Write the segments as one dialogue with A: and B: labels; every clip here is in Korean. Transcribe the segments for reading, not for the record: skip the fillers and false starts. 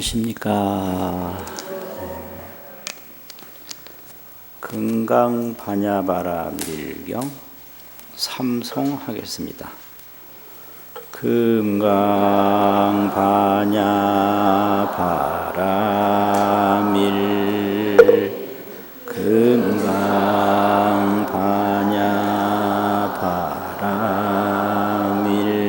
A: 안녕하십니까. 금강반야바라 밀경 삼송하겠습니다. 금강반야바라 밀 금강반야바라 밀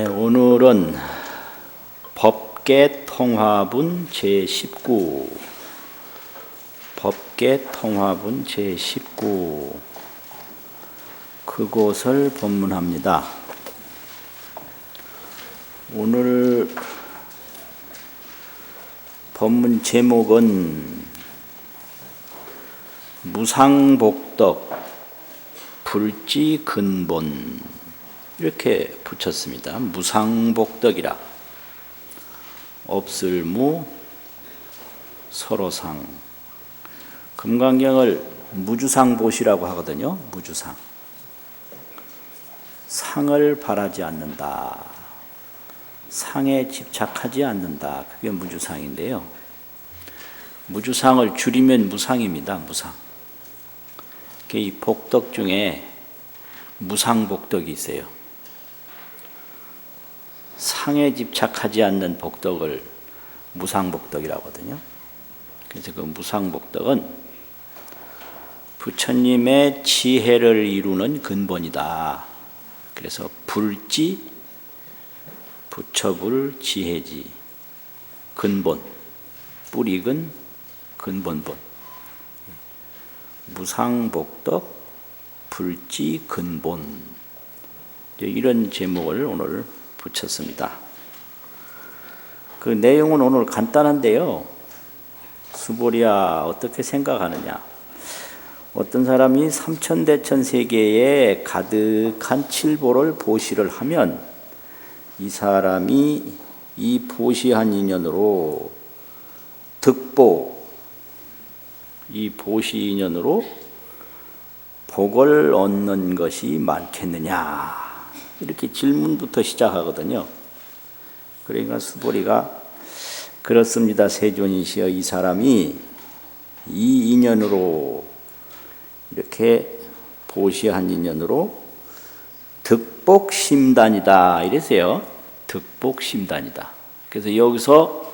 A: 오늘은 법계통화분 제19 법계통화분 제19 그곳을 법문합니다. 오늘 법문 제목은 무상복덕 불지근본 이렇게 붙였습니다. 무상복덕이라 없을무 서로상. 금강경을 무주상보시라고 하거든요. 무주상. 상을 바라지 않는다. 상에 집착하지 않는다. 그게 무주상인데요. 무주상을 줄이면 무상입니다. 무상. 이 복덕 중에 무상복덕이 있어요. 상에 집착하지 않는 복덕을 무상복덕이라고 하거든요. 그래서 그 무상복덕은 부처님의 지혜를 이루는 근본이다. 그래서 불지, 부처불 지혜지, 근본, 뿌리근, 근본본. 무상복덕, 불지, 근본. 이런 제목을 오늘 붙였습니다. 그 내용은 오늘 간단한데요. 수보리야 어떻게 생각하느냐? 어떤 사람이 삼천대천 세계에 가득한 칠보를 보시를 하면 이 사람이 이 보시한 인연으로 득보, 이 보시 인연으로 복을 얻는 것이 많겠느냐? 이렇게 질문부터 시작하거든요. 그러니까 수보리가 그렇습니다. 세존이시여, 이 사람이 이 인연으로 이렇게 보시한 인연으로 득복심단이다 이랬어요. 득복심단이다. 그래서 여기서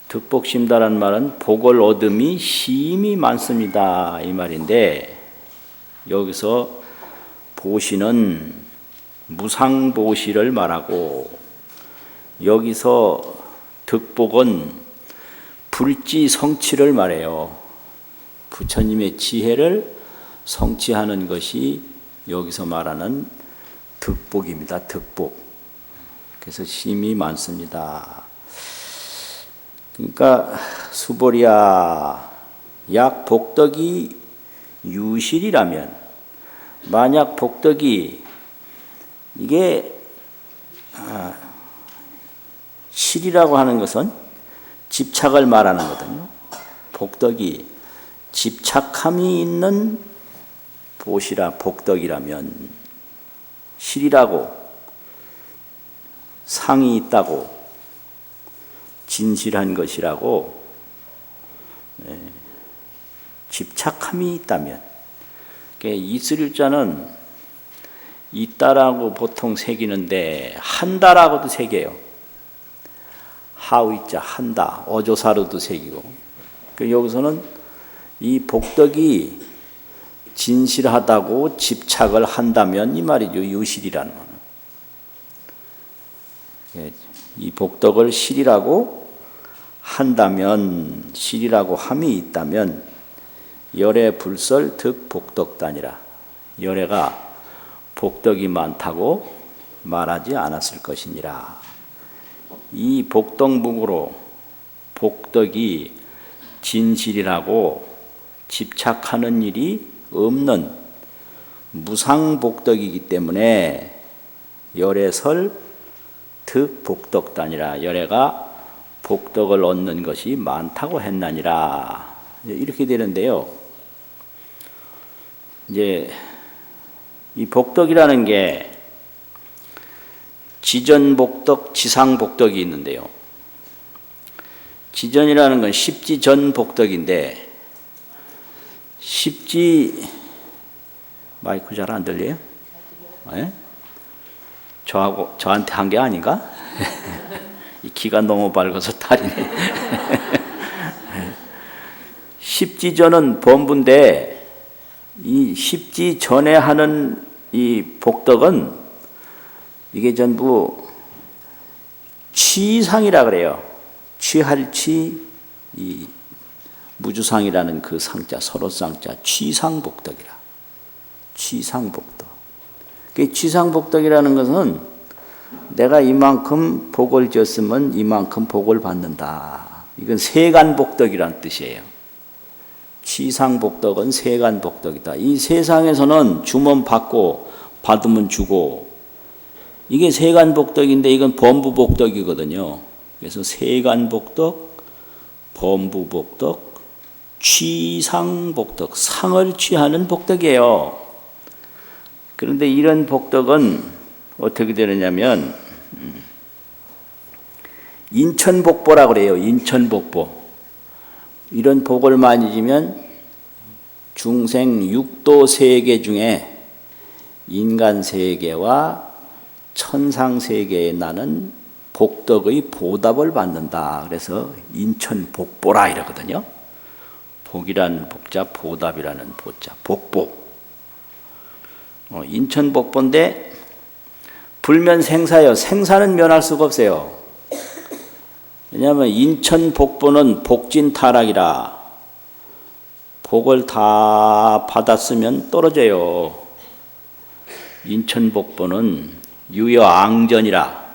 A: 득복심다라는 말은 복을 얻음이 심이 많습니다 이 말인데, 여기서 보시는 무상보시를 말하고, 여기서 득복은 불지 성취를 말해요. 부처님의 지혜를 성취하는 것이 여기서 말하는 득복입니다. 득복. 그래서 심이 많습니다. 그러니까 수보리야, 약 복덕이 유실이라면, 만약 복덕이 이게 실이라고 하는 것은 집착을 말하는 거거든요. 복덕이 집착함이 있는 보시라 복덕이라면, 실이라고 상이 있다고 진실한 것이라고 집착함이 있다면, 이슬일자는 있다라고 보통 새기는데 한다라고도 새겨요. 하의자 한다, 어조사로도 새기고. 여기서는 이 복덕이 진실하다고 집착을 한다면 이 말이죠. 유실이라는 거는. 이 복덕을 실이라고 한다면, 실이라고 함이 있다면 열애 불설 득 복덕단이라, 열애가 복덕이 많다고 말하지 않았을 것이니라. 이 복덕묵으로 복덕이 진실이라고 집착하는 일이 없는 무상복덕이기 때문에 열애설 득 복덕단이라, 열애가 복덕을 얻는 것이 많다고 했나니라. 이렇게 되는데요. 이제 이 복덕이라는 게 지전복덕, 지상복덕이 있는데요. 지전이라는 건 십지전 복덕인데, 마이크 잘 안 들려요? 네? 저한테 한 게 아닌가? 이 기가 너무 밝아서 탈이네. 십지전은 범부인데, 이 십지전에 하는 이 복덕은 이게 전부 취상이라 그래요. 취할 취, 이 무주상이라는 그 상자, 서로 쌍자, 취상복덕이라. 취상복덕. 그 취상복덕이라는 것은 내가 이만큼 복을 지었으면 이만큼 복을 받는다. 이건 세간복덕이라는 뜻이에요. 취상복덕은 세간복덕이다. 이 세상에서는 주면 받고 받으면 주고, 이게 세간복덕인데 이건 범부복덕이거든요. 그래서 세간복덕, 범부복덕, 취상복덕, 상을 취하는 복덕이에요. 그런데 이런 복덕은 어떻게 되느냐면 인천복보라 그래요. 인천복보. 이런 복을 많이 지면 중생 육도 세계 중에 인간 세계와 천상 세계에 나는 복덕의 보답을 받는다. 그래서 인천복보라 이러거든요. 복이라는 복자, 보답이라는 보자, 복보. 인천복보인데 불면생사요. 생사는 면할 수가 없어요. 왜냐하면 인천복보는 복진타락이라 복을 다 받았으면 떨어져요. 인천복보는 유여앙전이라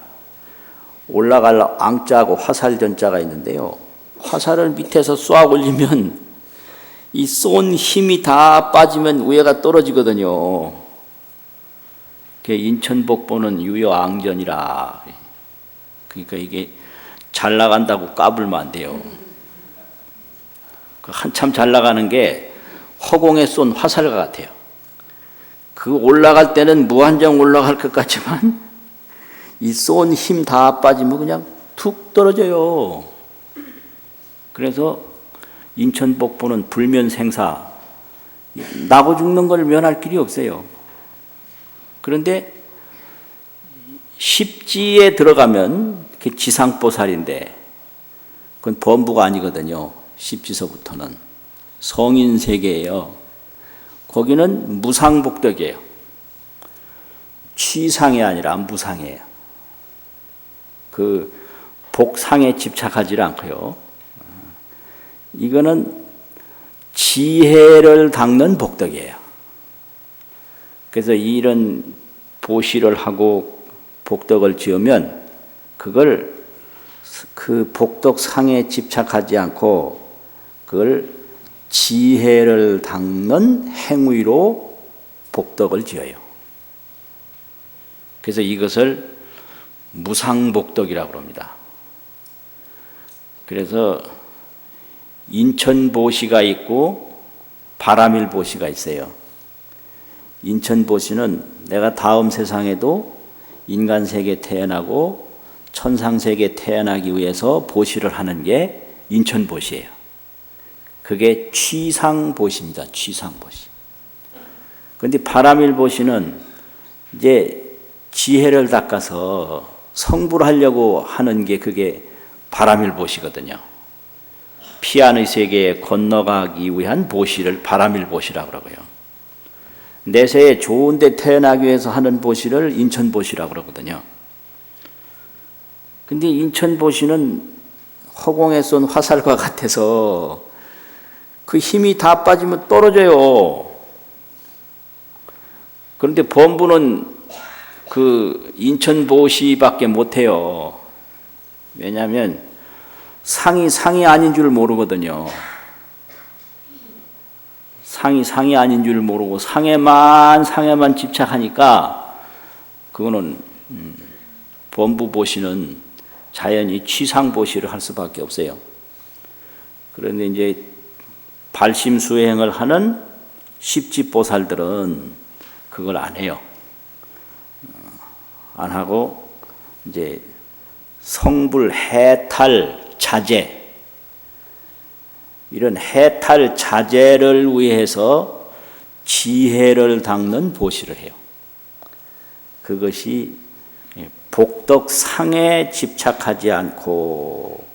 A: 올라갈 앙자하고 화살전자가 있는데요. 화살을 밑에서 쏘아 올리면 이 쏜 힘이 다 빠지면 위에가 떨어지거든요. 인천복보는 유여앙전이라. 그러니까 이게 잘 나간다고 까불면 안 돼요. 한참 잘 나가는 게 허공에 쏜 화살과 같아요. 그 올라갈 때는 무한정 올라갈 것 같지만 이 쏜 힘 다 빠지면 그냥 툭 떨어져요. 그래서 인천복보는 불면생사, 나고 죽는 걸 면할 길이 없어요. 그런데 십지에 들어가면 그게 지상보살인데 그건 범부가 아니거든요. 십지서부터는 성인 세계예요. 거기는 무상복덕이에요. 취상이 아니라 무상이에요. 그 복상에 집착하지 않고요. 이거는 지혜를 닦는 복덕이에요. 그래서 이런 보시를 하고 복덕을 지으면 그걸 그 복덕상에 집착하지 않고 그걸 지혜를 닦는 행위로 복덕을 지어요. 그래서 이것을 무상복덕이라고 합니다. 그래서 인천보시가 있고 바라밀보시가 있어요. 인천보시는 내가 다음 세상에도 인간세계에 태어나고 천상세계에 태어나기 위해서 보시를 하는 게 인천보시예요. 그게 취상보시입니다. 취상보시. 그런데 바라밀보시는 이제 지혜를 닦아서 성불 하려고 하는 게 그게 바라밀보시거든요. 피안의 세계에 건너가기 위한 보시를 바라밀보시라고 하고요. 내세에 좋은 데 태어나기 위해서 하는 보시를 인천보시라고 그러거든요. 근데 인천보시는 허공에 쏜 화살과 같아서 그 힘이 다 빠지면 떨어져요. 그런데 범부는 그 인천보시밖에 못해요. 왜냐하면 상이 아닌 줄 모르거든요. 상이 아닌 줄 모르고 상에만 집착하니까 그거는 범부보시는 자연히 취상보시를 할 수밖에 없어요. 그런데 이제 발심수행을 하는 십지보살들은 그걸 안 해요. 안 하고 이제 성불 해탈 자제, 이런 해탈 자제를 위해서 지혜를 닦는 보시를 해요. 그것이 복덕상에 집착하지 않고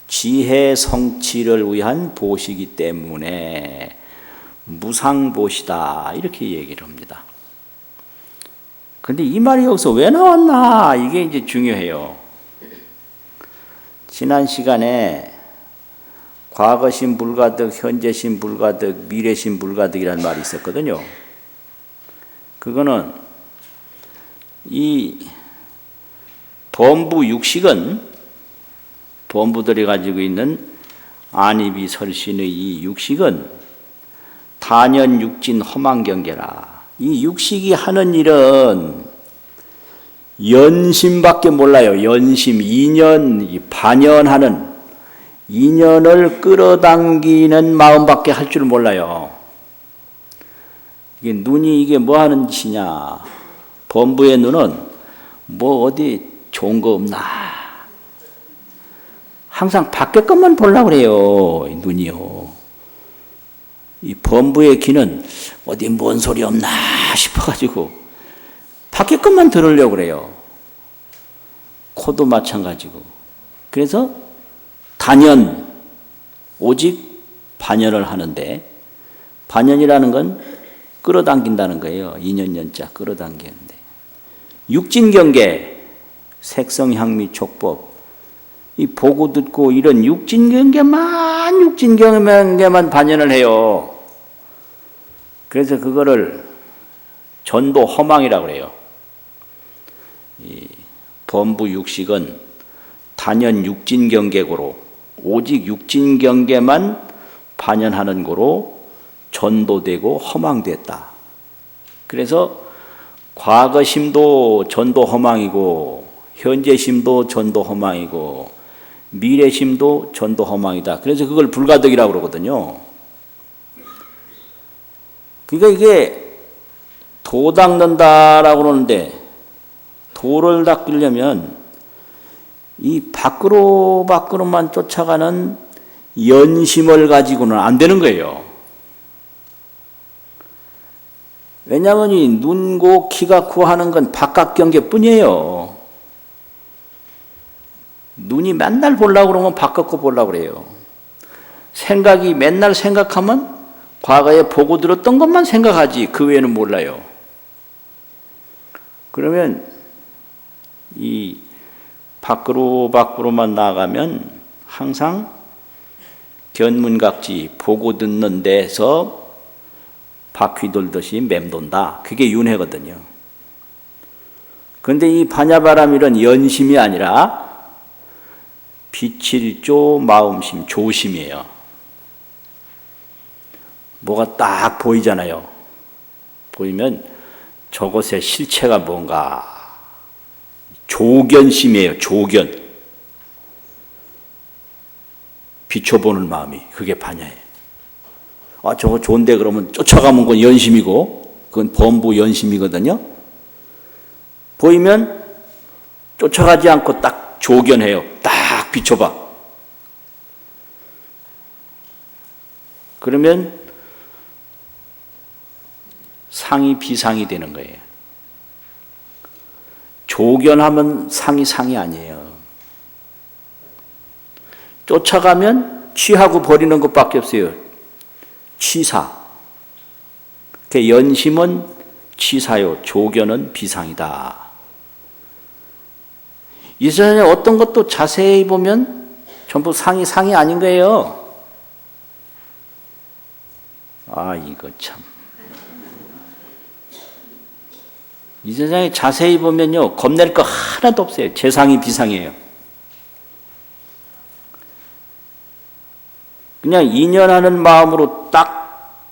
A: 지혜 성취를 위한 보시기 때문에 무상보시다 이렇게 얘기를 합니다. 근데 이 말이 여기서 왜 나왔나 이게 이제 중요해요. 지난 시간에 과거신 불가득, 현재신 불가득, 미래신 불가득이라는 말이 있었거든요. 그거는 이 범부 육식은 범부들이 가지고 있는 안입이 설신의 이 육식은 단연 육진 허망경계라. 이 육식이 하는 일은 연심밖에 몰라요. 연심, 인연, 반연하는 인연을 끌어당기는 마음밖에 할 줄 몰라요. 이게 눈이 이게 뭐 하는 짓이냐. 범부의 눈은 뭐 어디 좋은 거 없나. 항상 밖에 것만 보려고 그래요. 눈이요. 이 범부의 귀는 어디 뭔 소리 없나 싶어가지고 밖에 것만 들으려고 그래요. 코도 마찬가지고. 그래서 단연, 오직 반연을 하는데, 반연이라는 건 끌어당긴다는 거예요. 인연연자 끌어당기는데. 육진경계, 색성향미 촉법, 이 보고 듣고 이런 육진경계만 반연을 해요. 그래서 그거를 전도 허망이라고 해요. 이 범부 육식은 단연 육진경계고로 오직 육진경계만 반연하는 거로 전도되고 허망됐다. 그래서 과거심도 전도 허망이고 현재심도 전도 허망이고 미래심도 전도 허망이다. 그래서 그걸 불가득이라고 그러거든요. 그러니까 이게 도 닦는다라고 그러는데 도를 닦으려면 이 밖으로만 쫓아가는 연심을 가지고는 안 되는 거예요. 왜냐하면 이 눈고 키가 코 하는 건 바깥 경계뿐이에요. 눈이 맨날 보려고 그러면 바깥 거 보려고 그래요. 생각이 맨날 생각하면 과거에 보고 들었던 것만 생각하지 그 외에는 몰라요. 그러면 이 밖으로만 나가면 항상 견문각지 보고 듣는 데서 바퀴 돌듯이 맴돈다. 그게 윤회거든요. 그런데 이 반야바람이란 연심이 아니라 비칠조 마음심, 조심이에요. 뭐가 딱 보이잖아요. 보이면 저것의 실체가 뭔가. 조견심이에요. 조견. 비춰보는 마음이. 그게 반야예요. 아, 저거 좋은데 그러면 쫓아가면 그건 연심이고 그건 범부 연심이거든요. 보이면 쫓아가지 않고 딱 조견해요. 딱 비춰봐. 그러면 상이 비상이 되는 거예요. 조견하면 상이 아니에요. 쫓아가면 취하고 버리는 것밖에 없어요. 취사. 그 연심은 취사요. 조견은 비상이다. 이 세상에 어떤 것도 자세히 보면 전부 상이 아닌 거예요. 아, 이거 참. 이 세상에 자세히 보면요, 겁낼 거 하나도 없어요. 재상이 비상이에요. 그냥 인연하는 마음으로 딱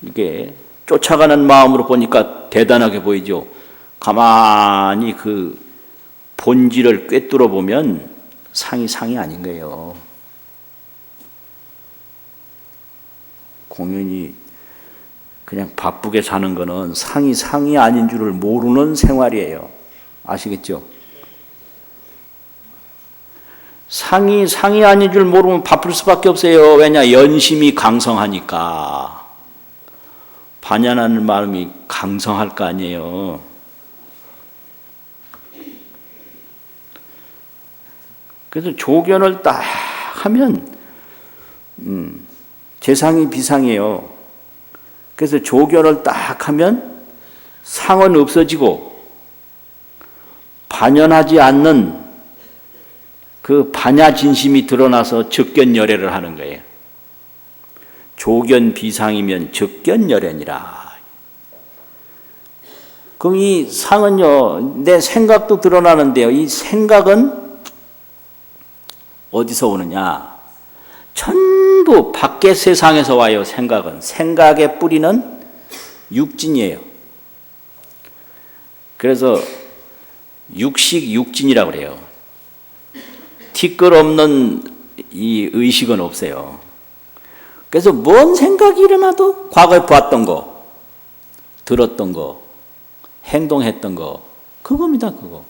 A: 이게 쫓아가는 마음으로 보니까 대단하게 보이죠. 가만히 그 본질을 꿰뚫어 보면 상이 아닌 거예요. 공연히 그냥 바쁘게 사는 거는 상이 아닌 줄을 모르는 생활이에요. 아시겠죠? 상이 아닌 줄 모르면 바쁠 수밖에 없어요. 왜냐? 연심이 강성하니까. 반연하는 마음이 강성할 거 아니에요. 그래서 조견을 딱 하면 재상이 비상이에요. 그래서 조견을 딱 하면 상은 없어지고 반연하지 않는 그 반야진심이 드러나서 적견열애를 하는 거예요. 조견 비상이면 적견열애니라. 그럼 이 상은요, 내 생각도 드러나는데요. 이 생각은 어디서 오느냐? 전부 밖의 세상에서 와요. 생각은. 생각의 뿌리는 육진이에요. 그래서 육식 육진이라고 그래요. 티끌 없는 이 의식은 없어요. 그래서 뭔 생각이 일어나도 과거에 보았던 거, 들었던 거, 행동했던 거, 그겁니다, 그거.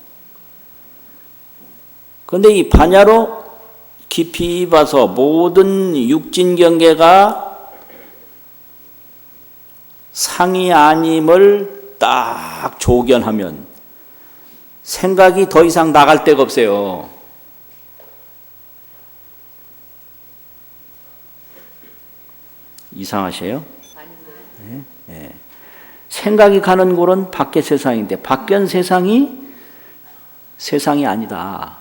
A: 그런데 이 반야로 깊이 봐서 모든 육진 경계가 상이 아님을 딱 조견하면 생각이 더 이상 나갈 데가 없어요. 이상하세요? 네? 네. 생각이 가는 곳은 밖의 세상인데 밖의 세상이 세상이 아니다.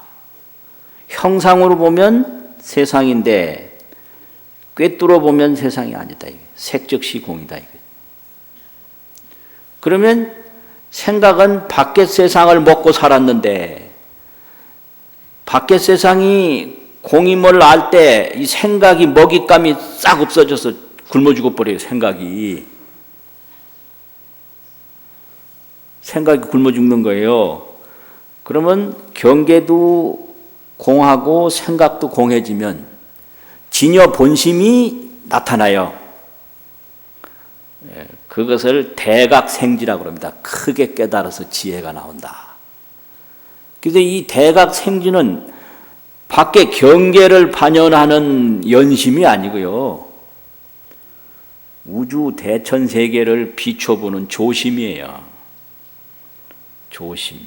A: 형상으로 보면 세상인데 꿰뚫어 보면 세상이 아니다. 색즉시 공이다. 그러면 생각은 밖의 세상을 먹고 살았는데 밖의 세상이 공임을 알 때 이 생각이 먹잇감이 싹 없어져서 굶어 죽어버려요. 생각이 굶어 죽는 거예요. 그러면 경계도 공하고 생각도 공해지면 진여 본심이 나타나요. 그것을 대각생지라고 합니다. 크게 깨달아서 지혜가 나온다. 그래서 이 대각생지는 밖에 경계를 반영하는 연심이 아니고요. 우주 대천 세계를 비춰보는 조심이에요. 조심.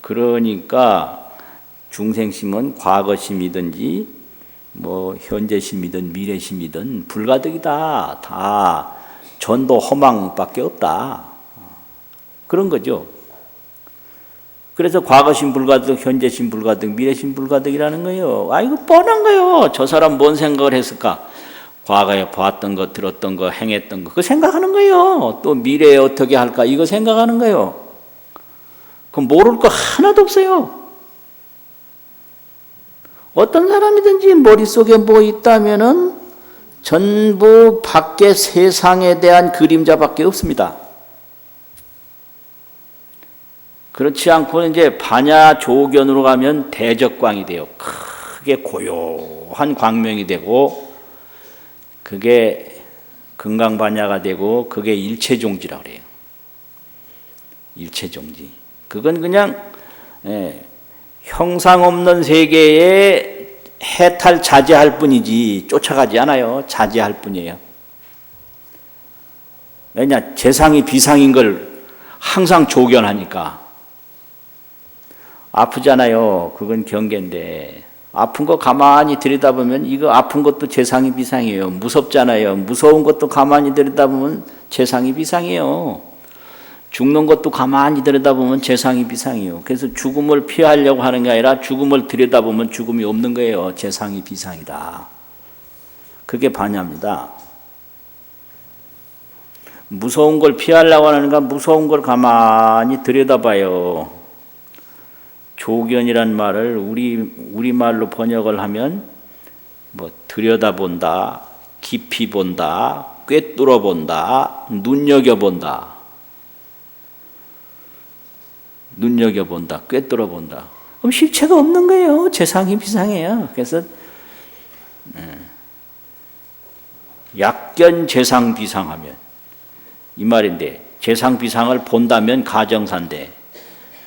A: 그러니까 중생심은 과거심이든지 뭐 현재심이든 미래심이든 불가득이다. 다 전도 허망밖에 없다. 그런 거죠. 그래서 과거심 불가득, 현재심 불가득, 미래심 불가득이라는 거예요. 아, 이거 뻔한 거예요. 저 사람 뭔 생각을 했을까? 과거에 봤던 거, 들었던 거, 행했던 거, 그거 생각하는 거예요. 또 미래에 어떻게 할까? 이거 생각하는 거예요. 그럼 모를 거 하나도 없어요. 어떤 사람이든지 머릿속에 뭐 있다면은 전부 밖의 세상에 대한 그림자밖에 없습니다. 그렇지 않고 이제 반야 조견으로 가면 대적광이 돼요. 크게 고요한 광명이 되고 그게 금강반야가 되고 그게 일체종지라고 그래요. 일체종지. 그건 그냥 형상 없는 세계에 해탈 자제할 뿐이지 쫓아가지 않아요. 자제할 뿐이에요. 왜냐? 재상이 비상인 걸 항상 조견하니까. 아프잖아요. 그건 경계인데 아픈 거 가만히 들여다보면 이거 아픈 것도 재상이 비상이에요. 무섭잖아요. 무서운 것도 가만히 들여다보면 재상이 비상이에요. 죽는 것도 가만히 들여다보면 재상이 비상이에요. 그래서 죽음을 피하려고 하는 게 아니라 죽음을 들여다보면 죽음이 없는 거예요. 재상이 비상이다. 그게 반야입니다. 무서운 걸 피하려고 하는가 무서운 걸 가만히 들여다봐요. 조견이란 말을 우리말로 번역을 하면 뭐 들여다본다, 깊이 본다, 꿰뚫어 본다, 눈여겨본다. 눈여겨본다, 꿰뚫어본다. 그럼 실체가 없는 거예요. 재상이 비상해요. 그래서 약견 재상 비상하면 이 말인데, 재상 비상을 본다면 가정사인데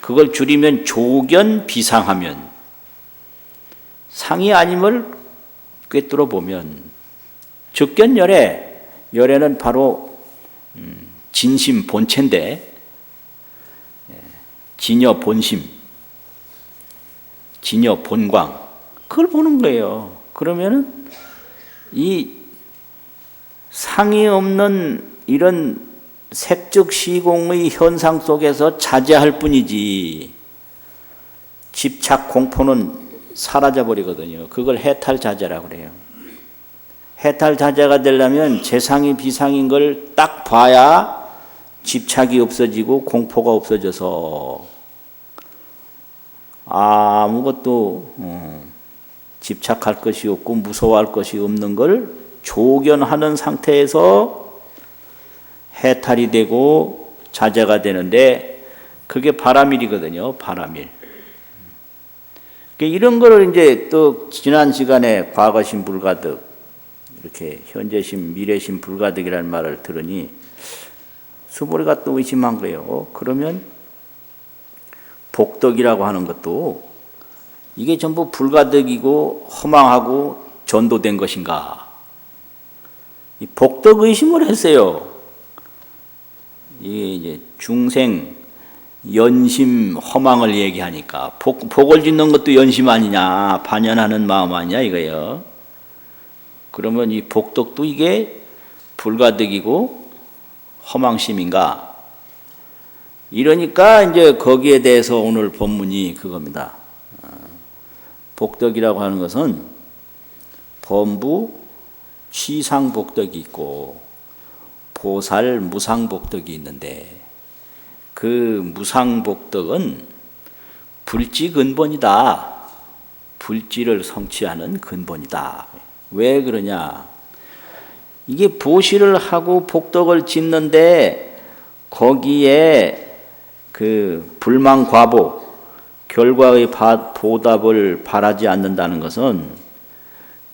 A: 그걸 줄이면 조견 비상하면, 상이 아님을 꿰뚫어 보면 적견열애, 열애는 바로 진심 본체인데, 진여 본심, 진여 본광, 그걸 보는 거예요. 그러면은 이 상이 없는 이런 색적 시공의 현상 속에서 자제할 뿐이지, 집착 공포는 사라져 버리거든요. 그걸 해탈자제라고 그래요. 해탈자제가 되려면 재상이 비상인 걸 딱 봐야 집착이 없어지고 공포가 없어져서 아무것도 집착할 것이 없고 무서워할 것이 없는 걸 조견하는 상태에서 해탈이 되고 자제가 되는데, 그게 바라밀이거든요. 바라밀. 이런 거를 이제 또 지난 시간에 과거심 불가득, 이렇게 현재심 미래심 불가득이라는 말을 들으니 수보리가 또 의심한 거예요. 그러면 복덕이라고 하는 것도 이게 전부 불가득이고 허망하고 전도된 것인가? 이 복덕 의심을 했어요. 이게 이제 중생 연심 허망을 얘기하니까 복을 짓는 것도 연심 아니냐, 반연하는 마음 아니냐 이거예요. 그러면 이 복덕도 이게 불가득이고 허망심인가? 이러니까 이제 거기에 대해서 오늘 본문이 그겁니다. 복덕이라고 하는 것은 범부 취상복덕이 있고 보살 무상복덕이 있는데, 그 무상복덕은 불지 근본이다. 불지를 성취하는 근본이다. 왜 그러냐? 이게 보시를 하고 복덕을 짓는데 거기에 그 불망과보, 결과의 보답을 바라지 않는다는 것은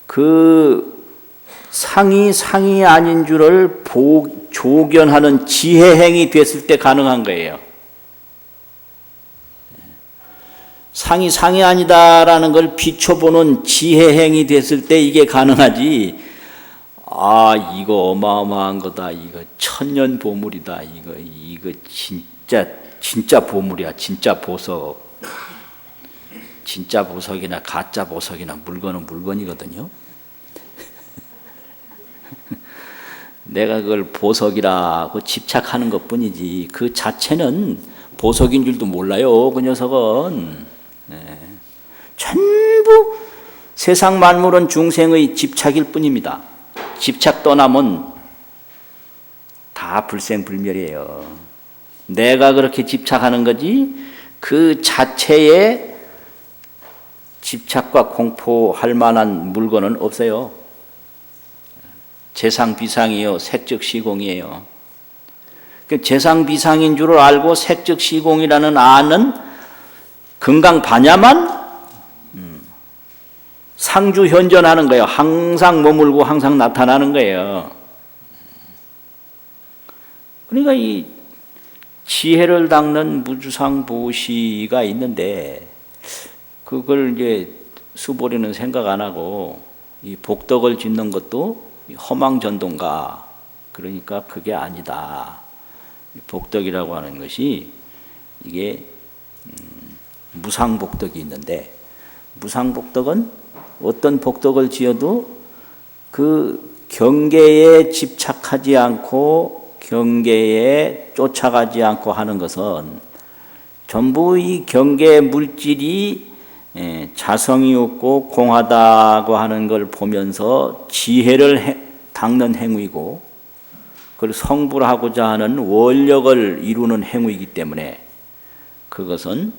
A: 그 상이 아닌 줄을 조견하는 지혜행이 됐을 때 가능한 거예요. 상이 아니다라는 걸 비춰보는 지혜행이 됐을 때 이게 가능하지. 이거 어마어마한 거다. 이거 천년 보물이다. 이거 진짜 보물이야. 진짜 보석. 진짜 보석이나 가짜 보석이나 물건은 물건이거든요. 내가 그걸 보석이라고 집착하는 것뿐이지 그 자체는 보석인 줄도 몰라요. 그 녀석은. 전부 세상 만물은 중생의 집착일 뿐입니다. 집착 떠나면 다 불생불멸이에요. 내가 그렇게 집착하는 거지 그 자체에 집착과 공포할 만한 물건은 없어요. 재상 비상이요, 색적 시공이에요. 재상 비상인 줄을 알고 색적 시공이라는 아는 금강 반야만 상주 현존하는 거예요. 항상 머물고 항상 나타나는 거예요. 그러니까 이 지혜를 닦는 무주상 보시가 있는데 그걸 이제 수보리는 생각 안 하고 이 복덕을 짓는 것도 허망전도인가? 그러니까 그게 아니다. 복덕이라고 하는 것이 이게 무상복덕이 있는데, 무상복덕은 어떤 복덕을 지어도 그 경계에 집착하지 않고 경계에 쫓아가지 않고 하는 것은 전부 이 경계 물질이 자성이 없고 공하다고 하는 걸 보면서 지혜를 닦는 행위고, 그걸 성불하고자 하는 원력을 이루는 행위이기 때문에 그것은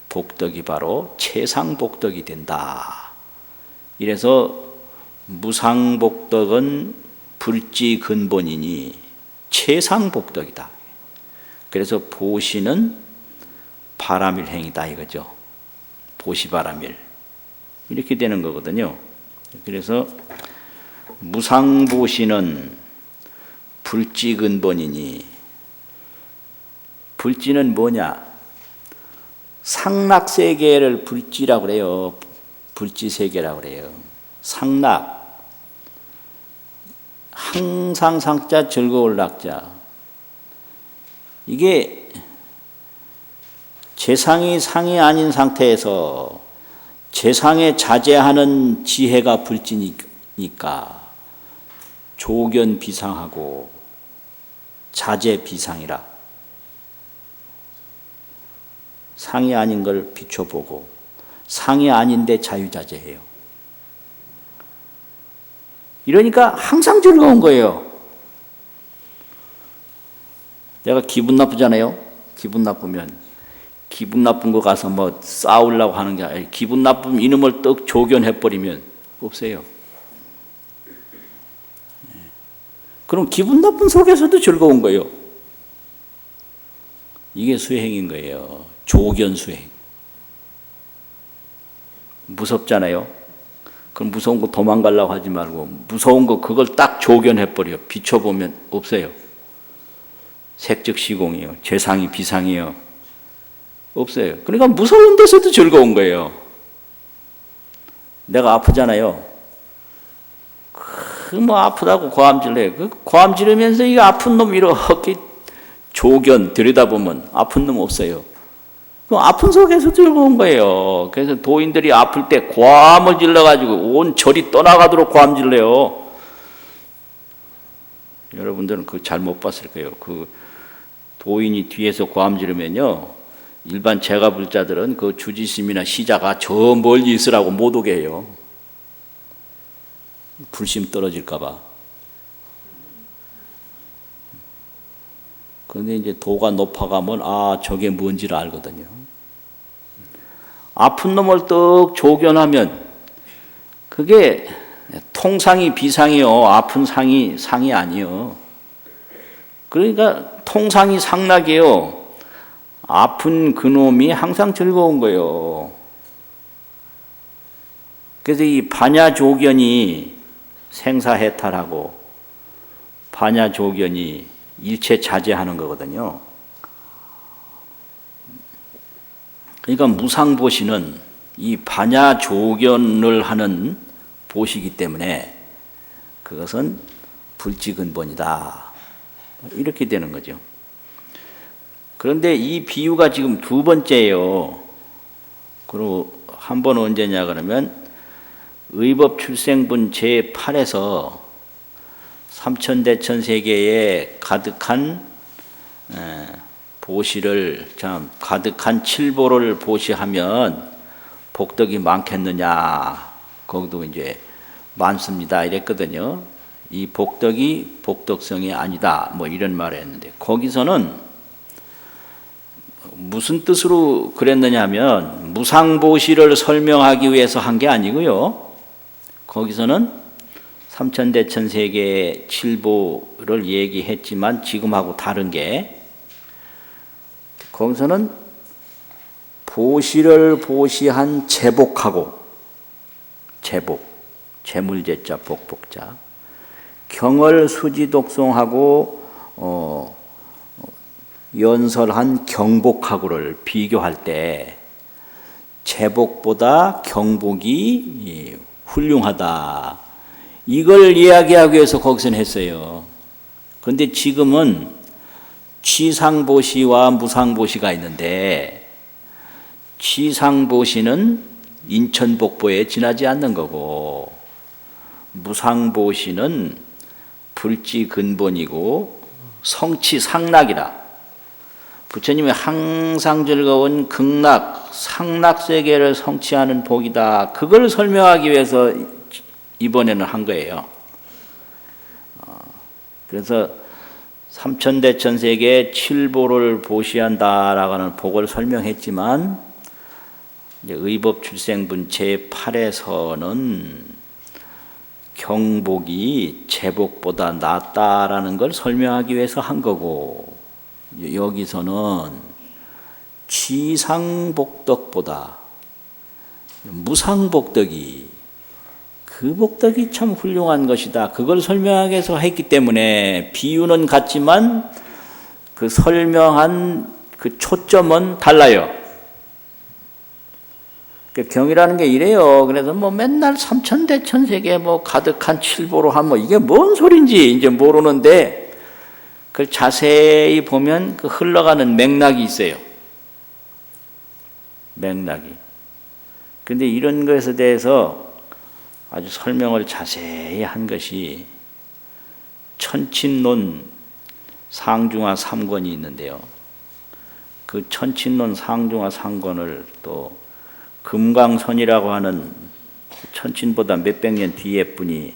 A: 복덕이 바로 최상복덕이 된다. 이래서 무상복덕은 불지 근본이니 최상복덕이다. 그래서 보시는 바라밀 행위다 이거죠. 보시바라밀 이렇게 되는 거거든요. 그래서 무상보시는 불지근본이니, 불지는 뭐냐? 상락세계를 불지라고 그래요. 불지세계라고 그래요. 상락, 항상 상자 즐거울 낙자. 이게 재상이 상이 아닌 상태에서 재상에 자제하는 지혜가 불지니까 조견 비상하고 자제 비상이라. 상이 아닌 걸 비춰보고 상이 아닌데 자유자재해요. 이러니까 항상 즐거운 거예요. 내가 기분 나쁘잖아요. 기분 나쁘면 기분 나쁜 거 가서 뭐 싸우려고 하는 게 아니라 기분 나쁘면 이놈을 떡 조견해버리면 없어요. 그럼 기분 나쁜 속에서도 즐거운 거예요. 이게 수행인 거예요. 조견 수행. 무섭잖아요. 그럼 무서운 거 도망가려고 하지 말고 무서운 거 그걸 딱 조견해버려. 비춰보면 없어요. 색즉 시공이요. 재상이 비상이요. 없어요. 그러니까 무서운 데서도 즐거운 거예요. 내가 아프잖아요. 뭐 아프다고 고함질을 해요. 그 고함 지르면서 이 아픈 놈 이렇게 조견 들여다보면 아픈 놈 없어요. 그 아픈 속에서 즐거운 거예요. 그래서 도인들이 아플 때 고함을 질러가지고 온 절이 떠나가도록 고함 질러요. 여러분들은 그거 잘 못 봤을 거예요. 그 도인이 뒤에서 고함 지르면요. 일반 제가불자들은 그 주지심이나 시자가 저 멀리 있으라고 못 오게 해요. 불심 떨어질까 봐. 그런데 이제 도가 높아가면 아 저게 뭔지를 알거든요. 아픈 놈을 떡 조견하면 그게 통상이 비상이요. 아픈 상이 아니요. 그러니까 통상이 상락이에요. 아픈 그놈이 항상 즐거운 거예요. 그래서 이 반야조견이 생사해탈하고 반야조견이 일체 자제하는 거거든요. 그러니까 무상보시는 이 반야조견을 하는 보시기 때문에 그것은 불지근본이다. 이렇게 되는 거죠. 그런데 이 비유가 지금 두 번째예요. 그리고 한 번 언제냐 그러면 의법출생분 제8에서 삼천대천세계에 가득한 보시를 가득한 칠보를 보시하면 복덕이 많겠느냐. 거기도 이제 많습니다 이랬거든요. 이 복덕이 복덕성이 아니다 뭐 이런 말을 했는데 거기서는 무슨 뜻으로 그랬느냐 하면 무상보시를 설명하기 위해서 한 게 아니고요. 거기서는 삼천대천세계의 칠보를 얘기했지만 지금하고 다른 게 거기서는 보시를 보시한 제복하고 제복, 재물제자 복복자 경을 수지독송하고 연설한 경복하고를 비교할 때 제복보다 경복이 훌륭하다. 이걸 이야기하기 위해서 거기서는 했어요. 그런데 지금은 취상보시와 무상보시가 있는데 취상보시는 인천복보에 지나지 않는 거고 무상보시는 불지근본이고 성취상락이라. 부처님이 항상 즐거운 극락, 상락세계를 성취하는 복이다. 그걸 설명하기 위해서 이번에는 한 거예요. 그래서 삼천대천세계의 칠보를 보시한다라고 하는 복을 설명했지만 의법출생분 제8에서는 경복이 제복보다 낫다라는 걸 설명하기 위해서 한 거고 여기서는 취상복덕보다 무상복덕이 그 복덕이 참 훌륭한 것이다. 그걸 설명하기 위해서 했기 때문에 비유는 같지만 그 설명한 그 초점은 달라요. 경이라는 게 이래요. 그래서 뭐 맨날 삼천대천세계 뭐 가득한 칠보로한 뭐 이게 뭔 소린지 이제 모르는데 그걸 자세히 보면 그 흘러가는 맥락이 있어요. 맥락이. 근데 이런 것에 대해서 아주 설명을 자세히 한 것이 천친론 상중하 3권이 있는데요. 그 천친론 상중하 3권을 또 금강선이라고 하는 천친보다 몇백 년 뒤에 분이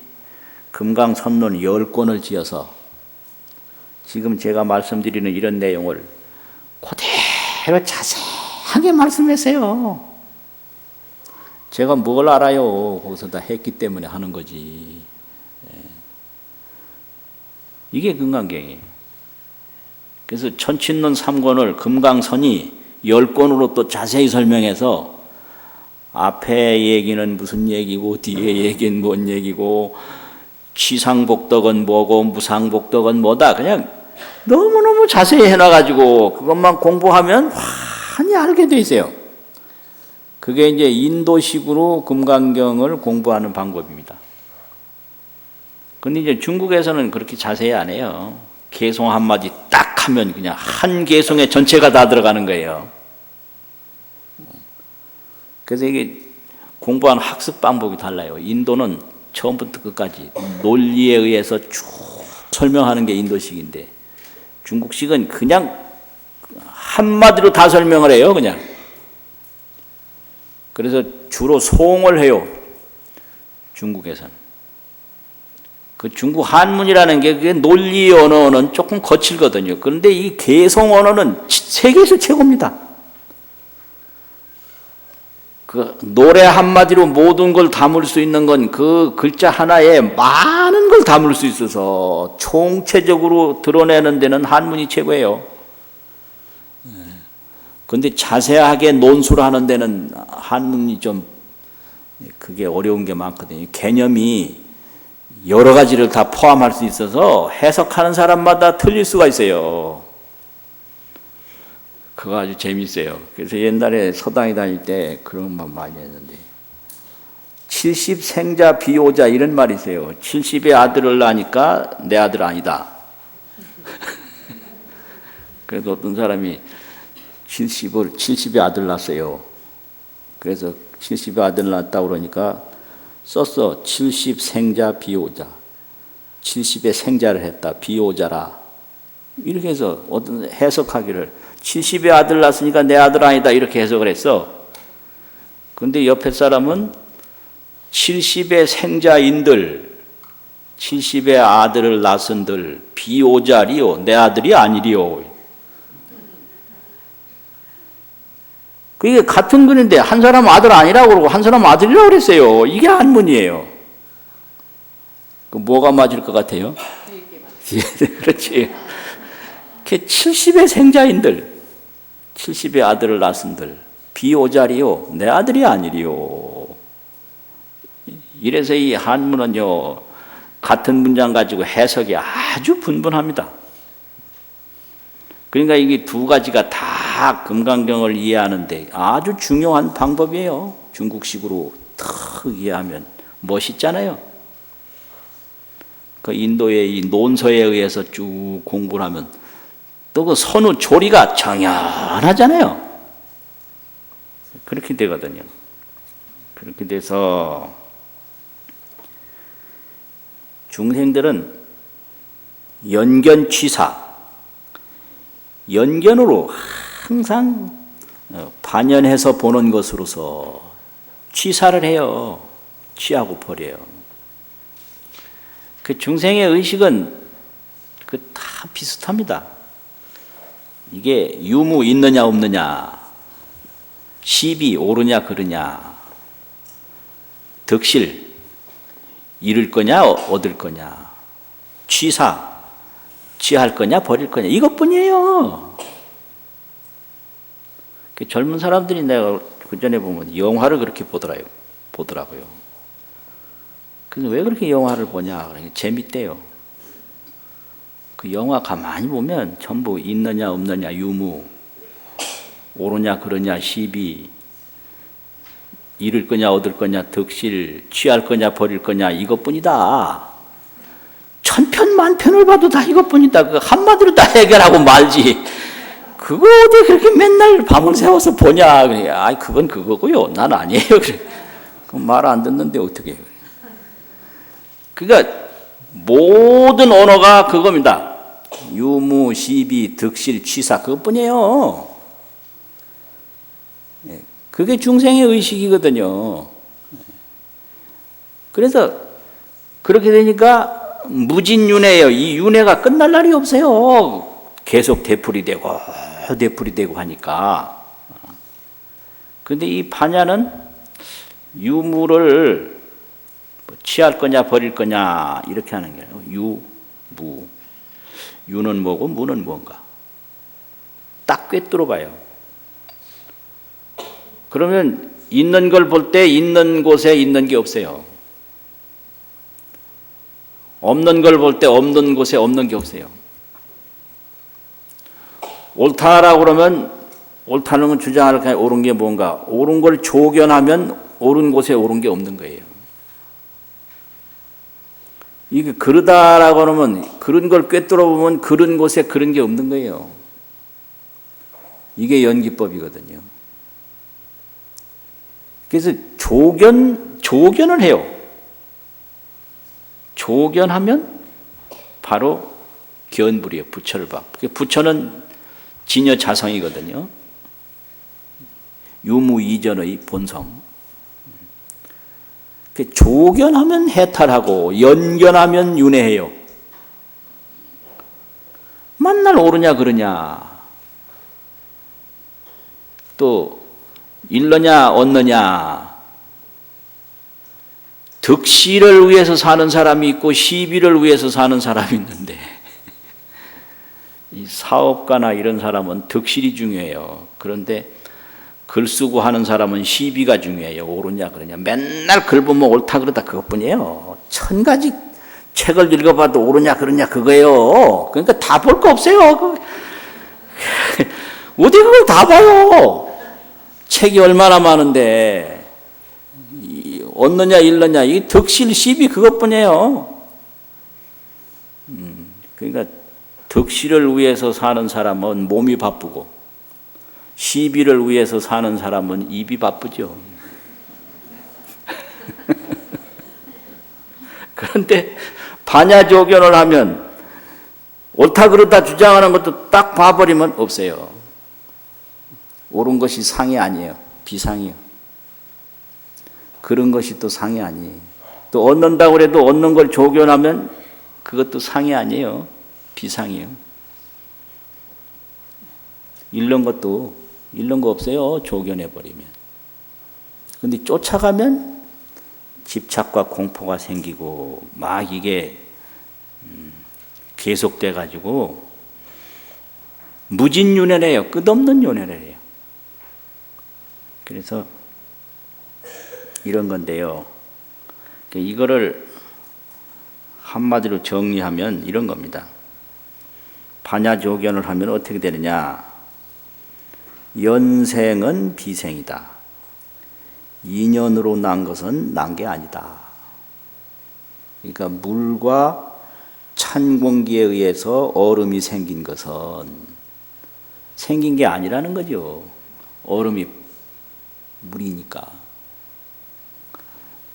A: 금강선론 10권을 지어서 지금 제가 말씀드리는 이런 내용을 그대로 자세하게 말씀했어요. 제가 뭘 알아요. 거기서 다 했기 때문에 하는 거지. 이게 금강경이에요. 그래서 천친론 3권을 금강선이 10권으로 또 자세히 설명해서 앞에 얘기는 무슨 얘기고 뒤에 얘기는 뭔 얘기고 취상복덕은 뭐고 무상복덕은 뭐다. 그냥 너무너무 자세히 해놔가지고 그것만 공부하면 환히 알게 돼 있어요. 그게 이제 인도식으로 금강경을 공부하는 방법입니다. 근데 이제 중국에서는 그렇게 자세히 안 해요. 개송 한마디 딱 하면 그냥 한 개송에 전체가 다 들어가는 거예요. 그래서 이게 공부하는 학습 방법이 달라요. 인도는 처음부터 끝까지 논리에 의해서 쭉 설명하는 게 인도식인데 중국식은 그냥 한마디로 다 설명을 해요. 그냥. 그래서 주로 송을 해요. 중국에서는. 그 중국 한문이라는 게 그게 논리 언어는 조금 거칠거든요. 그런데 이 개송 언어는 세계에서 최고입니다. 그 노래 한마디로 모든 걸 담을 수 있는 건 그 글자 하나에 많은 걸 담을 수 있어서 총체적으로 드러내는 데는 한문이 최고예요. 그런데 자세하게 논술을 하는 데는 한문이 좀 그게 어려운 게 많거든요. 개념이 여러 가지를 다 포함할 수 있어서 해석하는 사람마다 틀릴 수가 있어요. 그거 아주 재밌어요. 그래서 옛날에 서당에 다닐 때 그런 말 많이 했는데 70생자 비오자 이런 말이 있어요. 70의 아들을 낳으니까 내 아들 아니다. 그래서 어떤 사람이 70의 아들 낳았어요. 그래서 70의 아들 낳았다고 그러니까 썼어. 70생자 비오자. 70의 생자를 했다. 비오자라. 이렇게 해서 어떤 해석하기를 70의 아들 낳았으니까 내 아들 아니다. 이렇게 해석을 했어. 근데 옆에 사람은 70의 생자인들, 70의 아들을 낳은들, 비오자리요. 내 아들이 아니리요. 그게 같은 글인데 한 사람 아들 아니라고 그러고 한 사람 아들이라고 그랬어요. 이게 한문이에요. 그 뭐가 맞을 것 같아요? 그렇지. 70의 생자인들, 70의 아들을 낳은들, 비오자리요. 내 아들이 아니리요. 이래서 이 한문은요, 같은 문장 가지고 해석이 아주 분분합니다. 그러니까 이게 두 가지가 다 금강경을 이해하는데 아주 중요한 방법이에요. 중국식으로 탁 이해하면 멋있잖아요. 그 인도의 이 논서에 의해서 쭉 공부를 하면 또 그 선우 조리가 정연하잖아요. 그렇게 되거든요. 그렇게 돼서 중생들은 연견취사, 연견으로 항상 반연해서 보는 것으로서 취사를 해요. 취하고 버려요. 그 중생의 의식은 그 다 비슷합니다. 이게 유무 있느냐 없느냐, 시비 오르냐 그르냐, 득실 잃을 거냐 얻을 거냐, 취사 취할 거냐 버릴 거냐 이것뿐이에요. 그 젊은 사람들이 내가 그 전에 보면 영화를 그렇게 보더라고요. 그래서 왜 그렇게 영화를 보냐? 그러니까 재밌대요. 그 영화 가만히 보면 전부 있느냐 없느냐 유무, 옳으냐 그러냐 시비, 잃을 거냐 얻을 거냐 득실, 취할 거냐 버릴 거냐 이것뿐이다. 천편 만편을 봐도 다 이것뿐이다. 그 한마디로 다 해결하고 말지. 그거 어디 그렇게 맨날 밤을 새워서 보냐? 그래. 아이 그건 그거고요. 난 아니에요. 그래. 그럼 말 안 듣는데 어떻게 해요? 그러니까 모든 언어가 그겁니다. 유무, 시비, 득실, 취사 그것뿐이에요. 그게 중생의 의식이거든요. 그래서 그렇게 되니까 무진윤회예요. 이 윤회가 끝날 날이 없어요. 계속 되풀이되고 하니까. 그런데 이 반야는 유무를 취할 거냐 버릴 거냐 이렇게 하는 게 아니에요. 유, 무. 유는 뭐고 무는 뭔가. 딱 꿰뚫어 봐요. 그러면 있는 걸 볼 때 있는 곳에 있는 게 없어요. 없는 걸 볼 때 없는 곳에 없는 게 없어요. 옳다라고 그러면 옳다는 건 주장할 게 옳은 게 뭔가. 옳은 걸 조견하면 옳은 곳에 옳은 게 없는 거예요. 이게 그러다라고 하면 그런 걸 꿰뚫어 보면 그런 곳에 그런 게 없는 거예요. 이게 연기법이거든요. 그래서 조견을 해요. 조견하면 바로 견불이에요. 부처를 봐. 부처는 진여자성이거든요. 유무이전의 본성. 조견하면 해탈하고 연견하면 윤회해요. 만날 옳으냐 그러냐 또 잃느냐 얻느냐 득실을 위해서 사는 사람이 있고 시비를 위해서 사는 사람이 있는데 이 사업가나 이런 사람은 득실이 중요해요. 그런데 글 쓰고 하는 사람은 시비가 중요해요. 옳으냐 그러냐. 맨날 글 보면 옳다 그러다 그것뿐이에요. 1000가지 책을 읽어봐도 옳으냐 그러냐 그거예요. 그러니까 다 볼 거 없어요. 어디 그걸 다 봐요. 책이 얼마나 많은데 얻느냐 잃느냐 이 득실 시비 그것뿐이에요. 그러니까 득실을 위해서 사는 사람은 몸이 바쁘고 시비를 위해서 사는 사람은 입이 바쁘죠. 그런데 반야조견을 하면 옳다 그러다 주장하는 것도 딱 봐버리면 없어요. 옳은 것이 상이 아니에요. 비상이에요. 그런 것이 또 상이 아니에요. 또 얻는다고 해도 얻는 걸 조견하면 그것도 상이 아니에요. 비상이에요. 잃는 거 없어요. 조견해버리면. 근데 쫓아가면 집착과 공포가 생기고 막 이게 계속돼가지고 무진윤회래요. 끝없는 윤회래요. 그래서 이런 건데요. 이거를 한마디로 정리하면 이런 겁니다. 반야조견을 하면 어떻게 되느냐. 연생은 비생이다. 인연으로 난 것은 난 게 아니다. 그러니까 물과 찬 공기에 의해서 얼음이 생긴 것은 생긴 게 아니라는 거죠. 얼음이 물이니까.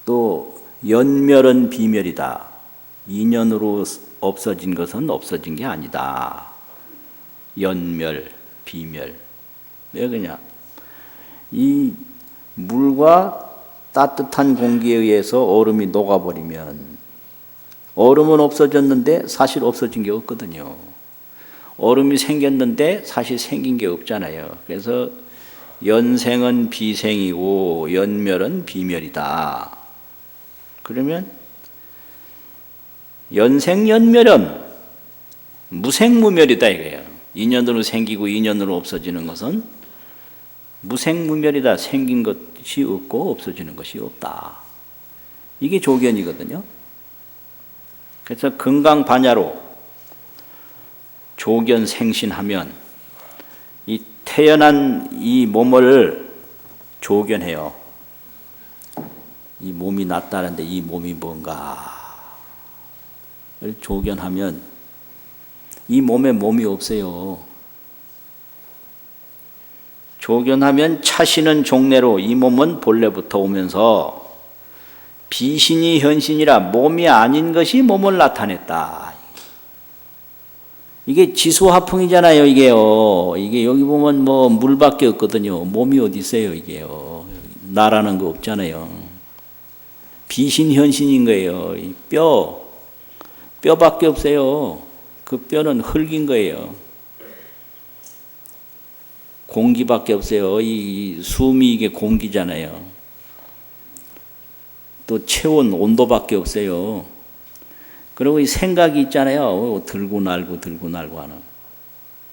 A: 또 연멸은 비멸이다. 인연으로 없어진 것은 없어진 게 아니다. 연멸, 비멸. 왜 그러냐? 이 물과 따뜻한 공기에 의해서 얼음이 녹아버리면 얼음은 없어졌는데 사실 없어진 게 없거든요. 얼음이 생겼는데 사실 생긴 게 없잖아요. 그래서 연생은 비생이고 연멸은 비멸이다. 그러면 연생연멸은 무생무멸이다 이거예요. 인연으로 생기고 인연으로 없어지는 것은 무생무멸이다. 생긴 것이 없고 없어지는 것이 없다. 이게 조견이거든요. 그래서 건강반야로 조견생신하면 이 태어난 이 몸을 조견해요. 이 몸이 낫다는데 이 몸이 뭔가를 조견하면 이 몸에 몸이 없어요. 조견하면 차시는 종래로 이 몸은 본래부터 오면서 비신이 현신이라 몸이 아닌 것이 몸을 나타냈다. 이게 지수화풍이잖아요, 이게요. 이게 여기 보면 뭐 물밖에 없거든요. 몸이 어디 있어요, 이게요. 나라는 거 없잖아요. 비신 현신인 거예요. 이 뼈밖에 없어요. 그 뼈는 흙인 거예요. 공기밖에 없어요. 이 숨이 이게 공기잖아요. 또 체온, 온도밖에 없어요. 그리고 이 생각이 있잖아요. 들고 날고 하는.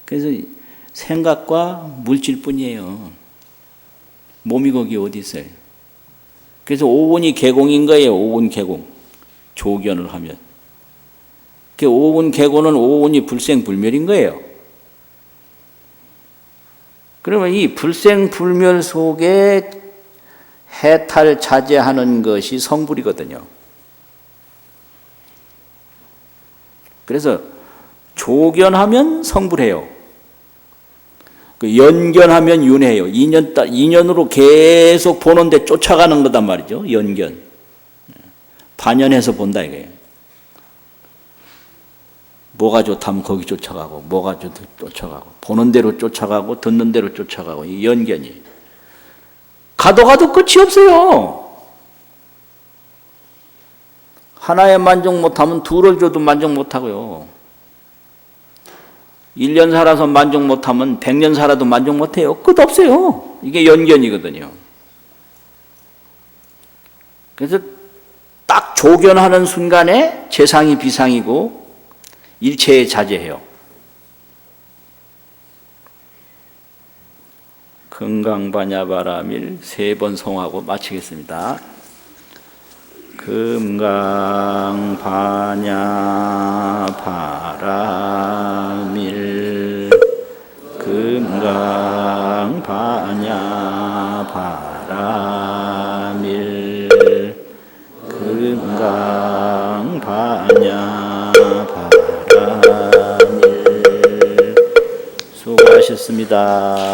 A: 그래서 생각과 물질뿐이에요. 몸이 거기 어디 있어요? 그래서 오온이 개공인 거예요. 오온 개공. 조견을 하면. 그 오온 개공은 오온이 불생불멸인 거예요. 그러면 이 불생불멸 속에 해탈 자제하는 것이 성불이거든요. 그래서 조견하면 성불해요. 연견하면 윤회해요. 인연으로 계속 보는데 쫓아가는 거단 말이죠. 연견. 반연해서 본다 이거예요. 뭐가 좋다면 거기 쫓아가고, 뭐가 좋다면 쫓아가고, 보는 대로 쫓아가고, 듣는 대로 쫓아가고, 이 연견이. 가도 끝이 없어요. 하나에 만족 못하면 둘을 줘도 만족 못하고요. 1년 살아서 만족 못하면 100년 살아도 만족 못해요. 끝 없어요. 이게 연견이거든요. 그래서 딱 조견하는 순간에 재상이 비상이고 일체에 자제해요. 금강반야바라밀 3번 성하고 마치겠습니다. 금강반야바라밀 금강반야바라밀 금강반야바라밀 수고하셨습니다.